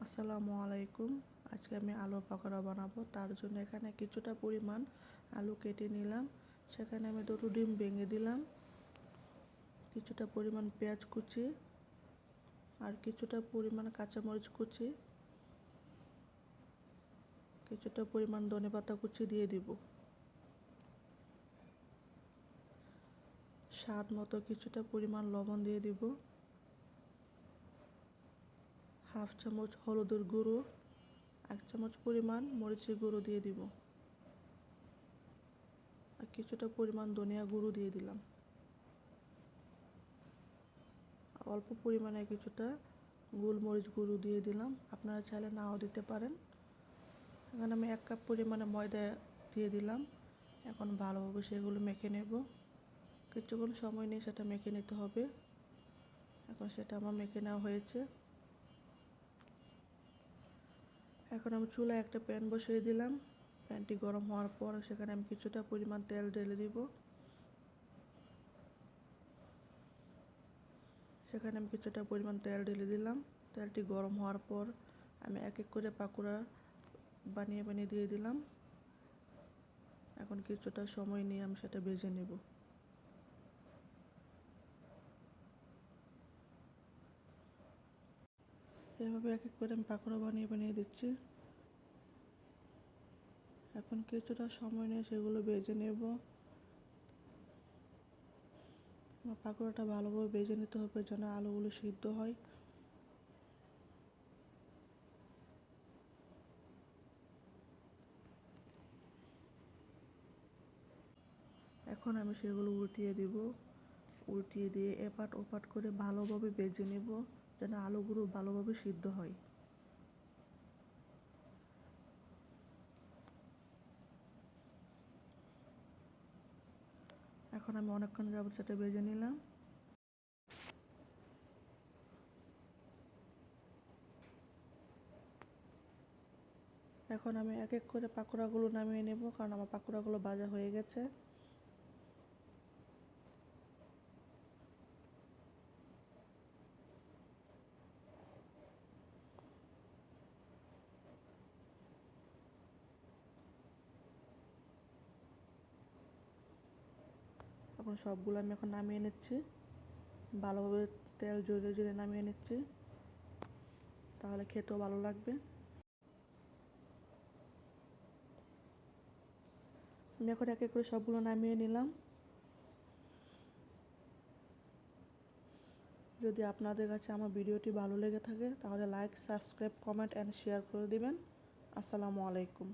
আসসালামু আলাইকুম। আজকে আমি আলুর পকোড়া বানাবো। তার জন্য এখানে কিছুটা পরিমাণ আলু কেটে নিলাম, সেখানে আমি দুটো ডিম ভেঙে দিলাম, কিছুটা পরিমাণ পেঁয়াজ কুচি আর কিছুটা পরিমাণ কাঁচামরিচ কুচি, কিছুটা পরিমাণ ধনেপাতা কুচি দিয়ে দিব। স্বাদ মতো কিছুটা পরিমাণ লবণ দিয়ে দিব, হাফ চামচ হলুদের গুঁড়ো, 1 চামচ পরিমাণ মরিচের গুঁড়ো দিয়ে দিব আর কিছুটা পরিমাণ ধনিয়া গুঁড়ো দিয়ে দিলাম। অল্প পরিমাণে কিছুটা গোলমরিচ গুঁড়ো দিয়ে দিলাম, আপনারা চাইলে নাও দিতে পারেন। এখানে আমি 1 কাপ পরিমাণে ময়দা দিয়ে দিলাম। এখন ভালোভাবে সেগুলো মেখে নেব। কিছুক্ষণ সময় নিয়ে সেটা মেখে নিতে হবে। এখন সেটা আমার মেখে নেওয়া হয়েছে। এখন আমি চুলায় একটা প্যান বসিয়ে দিলাম। প্যানটি গরম হওয়ার পর সেখানে আমি কিছুটা পরিমাণ তেল ঢেলে দিব। সেখানে আমি কিছুটা পরিমাণ তেল ঢেলে দিলাম। তেলটি গরম হওয়ার পর আমি এক এক করে পাকোড়া বানিয়ে দিয়ে দিলাম। এখন কিছুটা সময় নিয়ে আমি সেটা ভেজে নেব। এভাবে এক এক করে আমি পাকোড়া বানিয়ে দিচ্ছি। এখন কিছুটা সময় নিয়ে সেগুলো ভেজে নেব। পাকোড়াটা ভালোভাবে ভেজে নিতে হবে যেন আলুগুলো সিদ্ধ হয়। এখন আমি সেগুলো উল্টিয়ে দিব। উল্টিয়ে দিয়ে এপাট ওপাট করে ভালোভাবে ভেজে নেব যেন আলুগুলো ভালোভাবে সিদ্ধ হয়। এখন আমি অনেকক্ষণ যাবত সেটা ভেজে নিলাম। এখন আমি এক এক করে পাকোড়াগুলো নামিয়ে নেব, কারণ আমার পাকোড়াগুলো ভাজা হয়ে গেছে। এখন সবগুলো আমি এখন নামিয়ে নিচ্ছি। ভালোভাবে তেল জড়িয়ে নামিয়ে নিচ্ছি, তাহলে খেতেও ভালো লাগবে। আমি এখন এক এক করে সবগুলো নামিয়ে নিলাম। যদি আপনাদের কাছে আমার ভিডিওটি ভালো লেগে থাকে তাহলে like, subscribe, comment and share করে দিবেন। আসসালামু আলাইকুম।